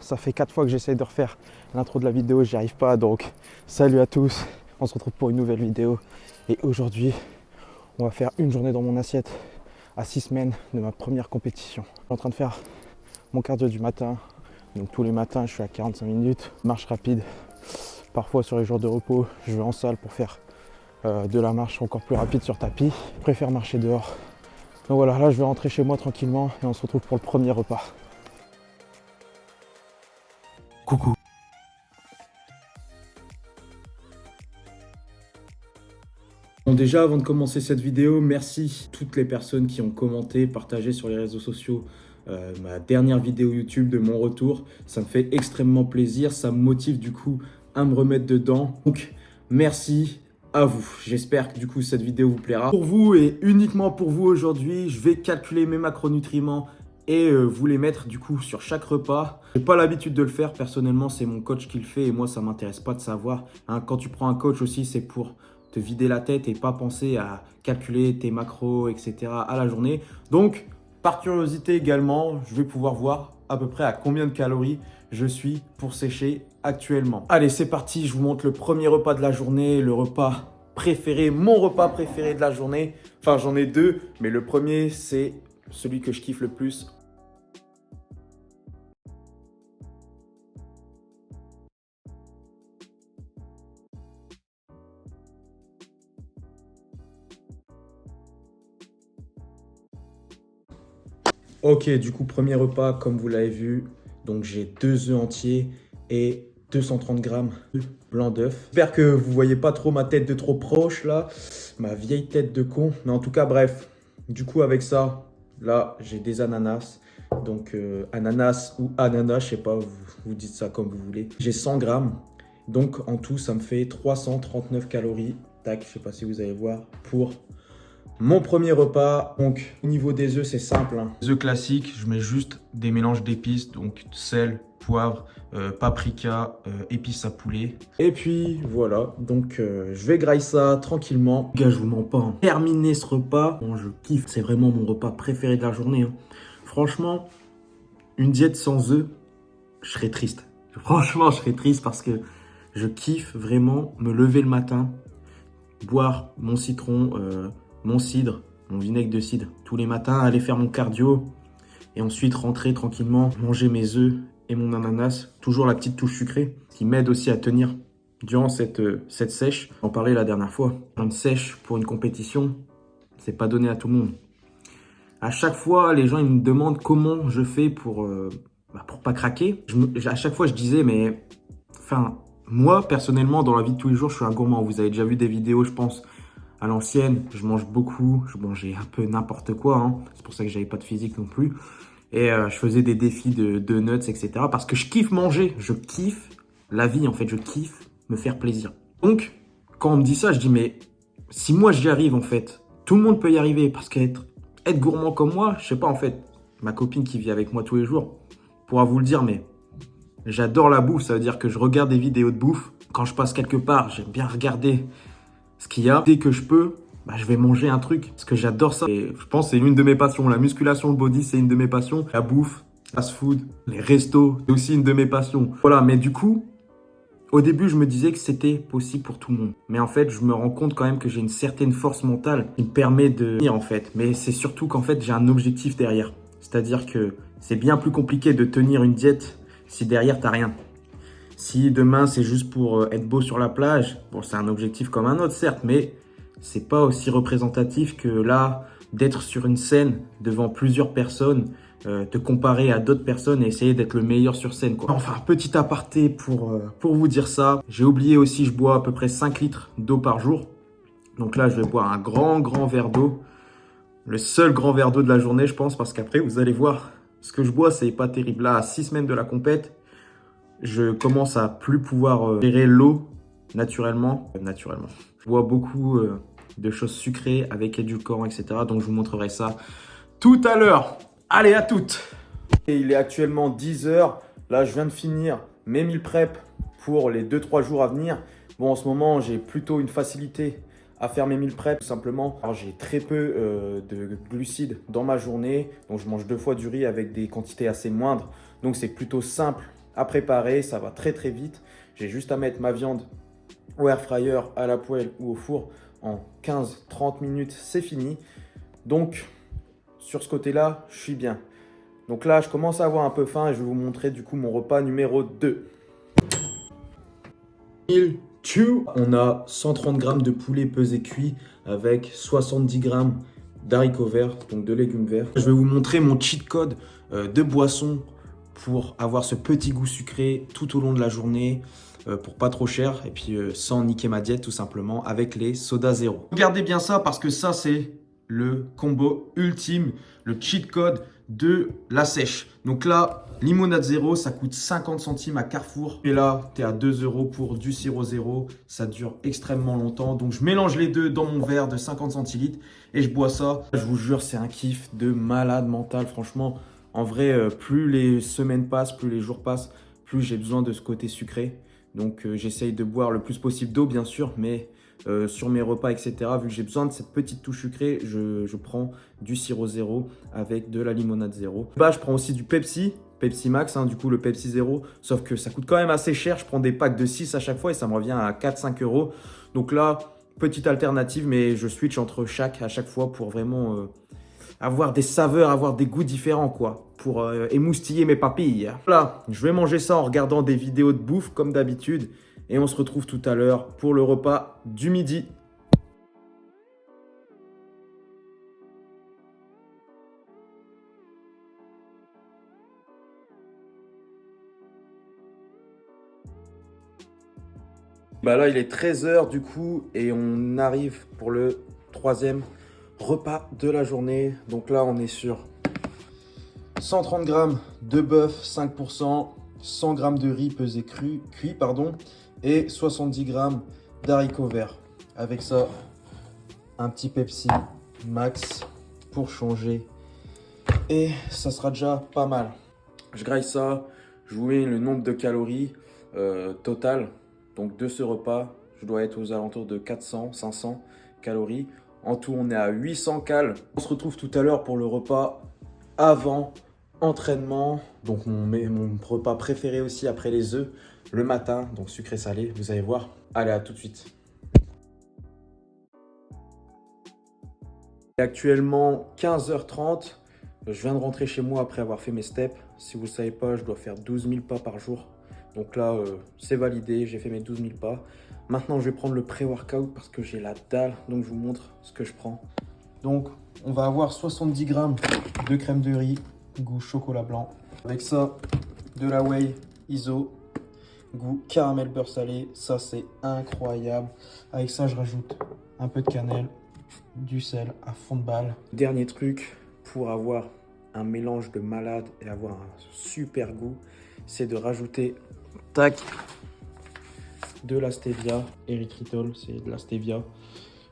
Ça fait 4 fois que j'essaye de refaire l'intro de la vidéo, j'y arrive pas. Donc salut à tous, on se retrouve pour une nouvelle vidéo. Et aujourd'hui, on va faire une journée dans mon assiette à 6 semaines de ma première compétition. Je suis en train de faire mon cardio du matin. Donc tous les matins, je suis à 45 minutes, marche rapide. Parfois sur les jours de repos, je vais en salle pour faire de la marche encore plus rapide sur tapis. Je préfère marcher dehors. Donc voilà, là je vais rentrer chez moi tranquillement et on se retrouve pour le premier repas. Coucou. Bon, déjà avant de commencer cette vidéo, merci à toutes les personnes qui ont commenté, partagé sur les réseaux sociaux ma dernière vidéo YouTube de mon retour. Ça me fait extrêmement plaisir, ça me motive du coup à me remettre dedans. Donc merci à vous. J'espère que du coup cette vidéo vous plaira. Pour vous et uniquement pour vous aujourd'hui, je vais calculer mes macronutriments et vous les mettre du coup sur chaque repas. J'ai pas l'habitude de le faire personnellement, c'est mon coach qui le fait et moi ça m'intéresse pas de savoir. Hein, quand tu prends un coach aussi, c'est pour te vider la tête et pas penser à calculer tes macros, etc. à la journée. Donc, par curiosité également, je vais pouvoir voir à peu près à combien de calories je suis pour sécher actuellement. Allez, c'est parti, je vous montre le premier repas de la journée, le repas préféré, mon repas préféré de la journée. Enfin, j'en ai deux, mais le premier, c'est celui que je kiffe le plus. Ok, du coup, premier repas, comme vous l'avez vu, donc j'ai 2 œufs entiers et 230 grammes de blanc d'œuf. J'espère que vous voyez pas trop ma tête de trop proche là, ma vieille tête de con. Mais en tout cas, bref, du coup, avec ça, là, j'ai des ananas. Donc, ananas ou ananas, je sais pas, vous dites ça comme vous voulez. J'ai 100 grammes. Donc, en tout, ça me fait 339 calories. Tac, je sais pas si vous allez voir, pour mon premier repas. Donc au niveau des œufs, c'est simple, hein. Les œufs classiques, je mets juste des mélanges d'épices, donc sel, poivre, paprika, épices à poulet. Et puis voilà, donc je vais grailler ça tranquillement. Les gars, je vous mens pas, hein. Terminer ce repas, bon, je kiffe, c'est vraiment mon repas préféré de la journée, hein. Franchement, une diète sans œufs, je serais triste. Franchement, je serais triste parce que je kiffe vraiment me lever le matin, boire mon citron, mon cidre, mon vinaigre de cidre tous les matins, aller faire mon cardio et ensuite rentrer tranquillement, manger mes œufs et mon ananas. Toujours la petite touche sucrée qui m'aide aussi à tenir durant cette sèche. J'en parlais la dernière fois. Une sèche pour une compétition, c'est pas donné à tout le monde. À chaque fois, les gens ils me demandent comment je fais pour pas craquer. À chaque fois, je disais, mais enfin, moi personnellement, dans la vie de tous les jours, je suis un gourmand. Vous avez déjà vu des vidéos, je pense, à l'ancienne, je mange beaucoup, je mangeais un peu n'importe quoi, hein. C'est pour ça que j'avais pas de physique non plus. Et je faisais des défis de nuts, etc. Parce que je kiffe manger, je kiffe la vie en fait, je kiffe me faire plaisir. Donc, quand on me dit ça, je dis mais si moi j'y arrive en fait, tout le monde peut y arriver parce qu'être gourmand comme moi, je sais pas en fait, ma copine qui vit avec moi tous les jours pourra vous le dire, mais j'adore la bouffe, ça veut dire que je regarde des vidéos de bouffe. Quand je passe quelque part, j'aime bien regarder ce qu'il y a. Dès que je peux, je vais manger un truc parce que j'adore ça. Et je pense que c'est l'une de mes passions. La musculation, le body, c'est une de mes passions. La bouffe, fast food, les restos, c'est aussi une de mes passions. Voilà, mais du coup, au début, je me disais que c'était possible pour tout le monde. Mais en fait, je me rends compte quand même que j'ai une certaine force mentale qui me permet de tenir en fait. Mais c'est surtout qu'en fait, j'ai un objectif derrière. C'est-à-dire que c'est bien plus compliqué de tenir une diète si derrière, t'as rien. Si demain, c'est juste pour être beau sur la plage, bon, c'est un objectif comme un autre, certes, mais c'est pas aussi représentatif que là, d'être sur une scène devant plusieurs personnes, te comparer à d'autres personnes et essayer d'être le meilleur sur scène, quoi. Enfin, petit aparté pour vous dire ça. J'ai oublié aussi, je bois à peu près 5 litres d'eau par jour. Donc là, je vais boire un grand verre d'eau. Le seul grand verre d'eau de la journée, je pense, parce qu'après, vous allez voir, ce que je bois, c'est pas terrible. Là, à 6 semaines de la compète, je commence à plus pouvoir gérer l'eau naturellement. Je bois beaucoup de choses sucrées avec édulcorants, etc. Donc, je vous montrerai ça tout à l'heure. Allez, à toutes. Et il est actuellement 10 h. Là, je viens de finir mes meal prep pour les 2-3 jours à venir. Bon, en ce moment, j'ai plutôt une facilité à faire mes meal prep, tout simplement. Alors, j'ai très peu de glucides dans ma journée. Donc, je mange 2 fois du riz avec des quantités assez moindres. Donc, c'est plutôt simple à préparer, ça va très très vite. J'ai juste à mettre ma viande au air fryer, à la poêle ou au four en 15-30 minutes, c'est fini. Donc sur ce côté-là, je suis bien. Donc là, je commence à avoir un peu faim et je vais vous montrer du coup mon repas numéro 2. On a 130 g de poulet pesé cuit avec 70 g d'haricots verts, donc de légumes verts. Je vais vous montrer mon cheat code de boisson pour avoir ce petit goût sucré tout au long de la journée, pour pas trop cher et puis sans niquer ma diète tout simplement avec les sodas zéro. Regardez bien ça parce que ça c'est le combo ultime, le cheat code de la sèche. Donc là, limonade zéro, ça coûte 50 centimes à Carrefour. Et là, tu es à 2 € pour du sirop zéro. Ça dure extrêmement longtemps. Donc je mélange les deux dans mon verre de 50 centilitres et je bois ça. Je vous jure, c'est un kiff de malade mental. Franchement, en vrai, plus les semaines passent, plus les jours passent, plus j'ai besoin de ce côté sucré. Donc j'essaye de boire le plus possible d'eau, bien sûr, mais sur mes repas, etc., vu que j'ai besoin de cette petite touche sucrée, je prends du sirop zéro avec de la limonade zéro. Bah, je prends aussi du Pepsi Max, hein, du coup le Pepsi zéro, sauf que ça coûte quand même assez cher. Je prends des packs de 6 à chaque fois et ça me revient à 4-5 €. Donc là, petite alternative, mais je switch entre à chaque fois pour vraiment avoir des saveurs, avoir des goûts différents, quoi, pour émoustiller mes papilles. Voilà, je vais manger ça en regardant des vidéos de bouffe comme d'habitude. Et on se retrouve tout à l'heure pour le repas du midi. Bah là, il est 13 h du coup et on arrive pour le 3e repas de la journée. Donc là, on est sur 130 g de bœuf 5%, 100 g de riz pesé cuit, et 70 g d'haricots verts. Avec ça, un petit Pepsi Max pour changer. Et ça sera déjà pas mal. Je graille ça, je vous mets le nombre de calories total. Donc de ce repas, je dois être aux alentours de 400-500 calories. En tout, on est à 800 calories. On se retrouve tout à l'heure pour le repas avant entraînement. Donc mon repas préféré aussi après les œufs. Le matin, donc sucré salé, vous allez voir. Allez, à tout de suite. Il est actuellement 15h30. Je viens de rentrer chez moi après avoir fait mes steps. Si vous ne savez pas, je dois faire 12 000 pas par jour. Donc là, c'est validé, j'ai fait mes 12 000 pas. Maintenant, je vais prendre le pré-workout parce que j'ai la dalle. Donc, je vous montre ce que je prends. Donc, on va avoir 70 g de crème de riz, goût chocolat blanc. Avec ça, de la whey iso, goût caramel beurre salé. Ça, c'est incroyable. Avec ça, je rajoute un peu de cannelle, du sel à fond de balle. Dernier truc pour avoir un mélange de malade et avoir un super goût, c'est de rajouter de la stevia, érythritol, c'est de la stevia,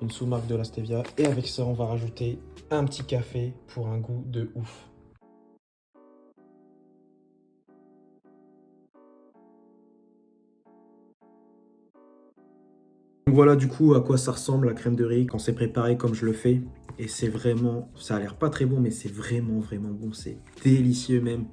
une sous-marque de la stevia. Et avec ça, on va rajouter un petit café pour un goût de ouf. Donc voilà du coup à quoi ça ressemble la crème de riz quand c'est préparé comme je le fais. Et c'est vraiment, ça a l'air pas très bon, mais c'est vraiment bon, c'est délicieux même.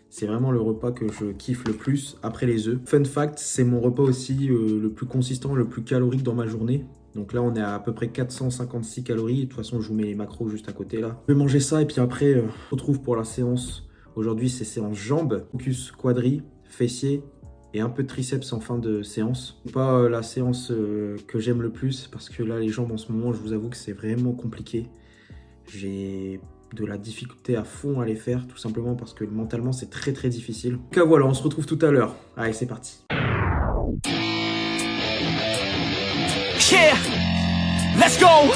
C'est vraiment le repas que je kiffe le plus après les œufs. Fun fact, c'est mon repas aussi le plus consistant, le plus calorique dans ma journée. Donc là, on est à peu près 456 calories. De toute façon, je vous mets les macros juste à côté là. Je vais manger ça et puis après, on se retrouve pour la séance. Aujourd'hui, c'est séance jambes, focus quadri, fessiers et un peu de triceps en fin de séance. Pas la séance que j'aime le plus parce que là, les jambes en ce moment, je vous avoue que c'est vraiment compliqué. J'ai de la difficulté à fond à les faire, tout simplement parce que mentalement c'est très difficile. Donc voilà, on se retrouve tout à l'heure. Allez, c'est parti. Yeah, let's go.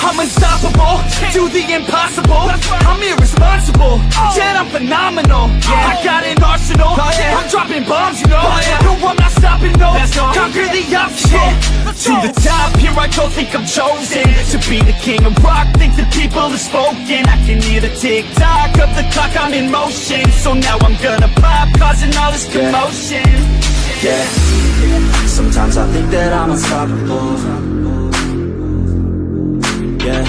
I'm unstoppable, do the impossible. I'm irresponsible, yet I'm phenomenal. I got an arsenal, I'm dropping bombs, you know. No, I'm not stopping, no. Conquer the obstacle. To the top, here I go, think I'm chosen to be the king of rock, think the people have spoken. I can hear the tick-tock of the clock, I'm in motion. So now I'm gonna pop, causing all this commotion. Yeah, sometimes I think that I'm unstoppable. Yeah,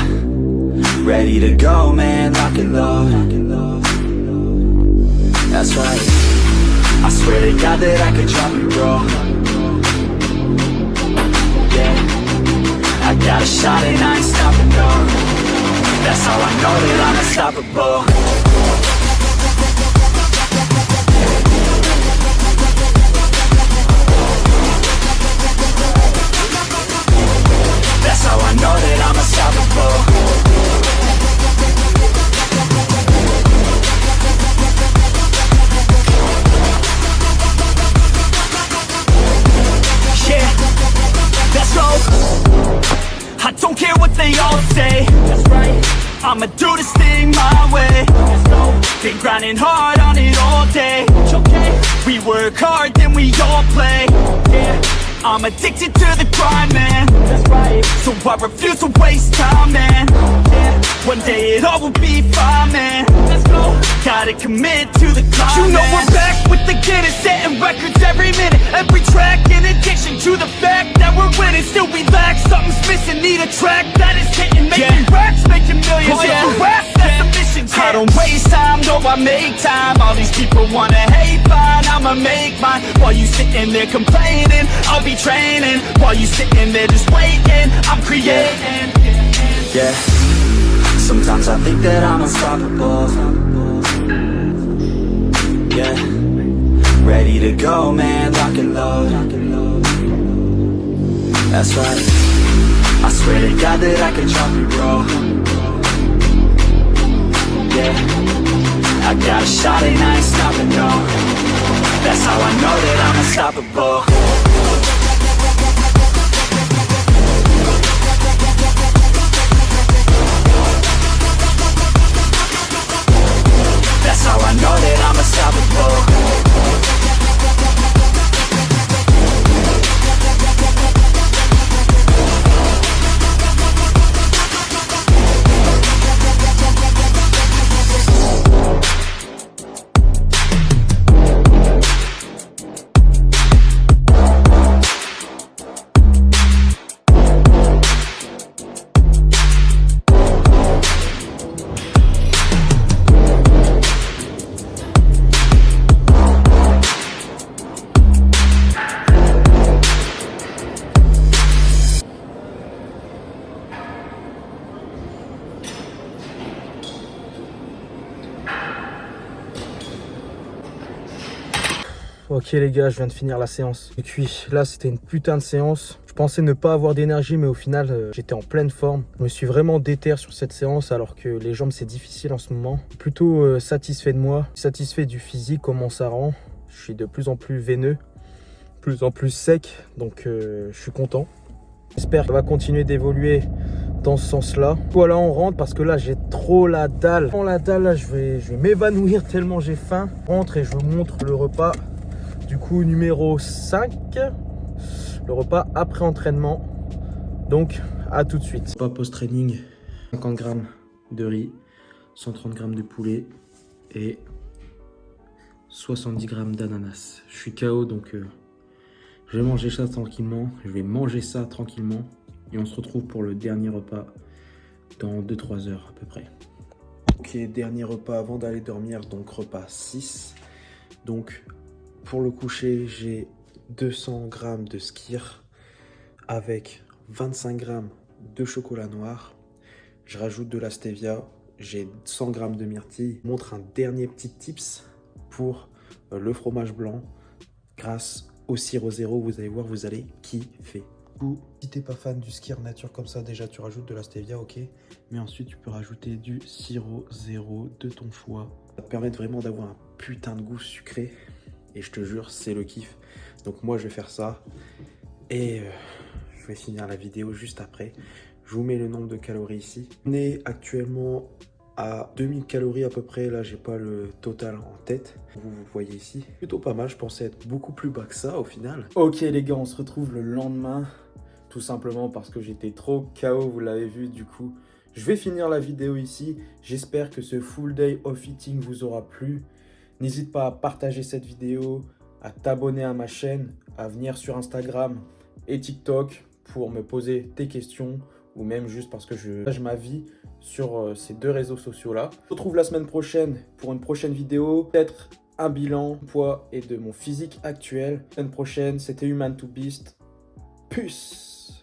ready to go, man, lock and load. That's right, I swear to God that I could drop it, bro. Yeah, I got a shot and I ain't stopping, no. That's how I know that I'm unstoppable. That's how I know that I'm unstoppable. Let's go. I don't care what they all say. That's right. I'ma do this thing my way. Let's go. Been grinding hard on it all day. Okay. We work hard, then we all play. Yeah. I'm addicted to the grind, man. That's right. So I refuse to waste time, man. Yeah. One day it all will be fine, man. Let's go. Gotta commit to the climb. You know we're back with the Guinness, setting records every minute, every track. In addition to the fact that we're winning, still we lack something's missing. Need a track that is hitting, making racks, making millions. Oh, yeah. That's the mission. I don't waste time, no, I make time. All these people wanna hate, fine, I'ma make mine. While you sitting there complaining, I'll be training. While you sitting there just waiting, I'm creating. Yeah. Sometimes I think that I'm unstoppable. Yeah. Ready to go, man, lock and load. That's right. I swear to God that I could drop it, bro. Yeah. I got a shot and I ain't stopping, no. That's how I know that I'm unstoppable. That's how I know that I'm unstoppable. Ok les gars, je viens de finir la séance. Et puis là, c'était une putain de séance. Je pensais ne pas avoir d'énergie, mais au final, j'étais en pleine forme. Je me suis vraiment déter sur cette séance, alors que les jambes, c'est difficile en ce moment. Plutôt satisfait de moi, satisfait du physique, comment ça rend. Je suis de plus en plus veineux, de plus en plus sec, donc je suis content. J'espère qu'elle va continuer d'évoluer dans ce sens-là. Voilà, on rentre parce que là, j'ai trop la dalle. Dans la dalle, là, je vais m'évanouir tellement j'ai faim. Je rentre et je vous montre le repas. Du coup, numéro 5, le repas après entraînement. Donc, à tout de suite. Repas post-training, 50 grammes de riz, 130 grammes de poulet et 70 grammes d'ananas. Je suis KO, donc je vais manger ça tranquillement. Et on se retrouve pour le dernier repas dans 2-3 heures à peu près. Ok, dernier repas avant d'aller dormir, donc repas 6. Donc, pour le coucher, j'ai 200 grammes de skyr avec 25 grammes de chocolat noir. Je rajoute de la stevia, j'ai 100 grammes de myrtille. Je vous montre un dernier petit tips pour le fromage blanc grâce au sirop zéro. Vous allez voir, vous allez kiffer. Si t'es pas fan du skyr nature comme ça, déjà tu rajoutes de la stevia, ok. Mais ensuite tu peux rajouter du sirop zéro de ton choix. Ça va te permettre vraiment d'avoir un putain de goût sucré. Et je te jure, c'est le kiff. Donc moi, je vais faire ça. Et je vais finir la vidéo juste après. Je vous mets le nombre de calories ici. On est actuellement à 2000 calories à peu près. Là, j'ai pas le total en tête. Vous voyez ici. Plutôt pas mal. Je pensais être beaucoup plus bas que ça au final. Ok les gars, on se retrouve le lendemain. Tout simplement parce que j'étais trop KO, vous l'avez vu. Du coup, je vais finir la vidéo ici. J'espère que ce full day of eating vous aura plu. N'hésite pas à partager cette vidéo, à t'abonner à ma chaîne, à venir sur Instagram et TikTok pour me poser tes questions ou même juste parce que je partage ma vie sur ces deux réseaux sociaux-là. On se retrouve la semaine prochaine pour une prochaine vidéo, peut-être un bilan poids et de mon physique actuel. La semaine prochaine, c'était Human to Beast. Puce!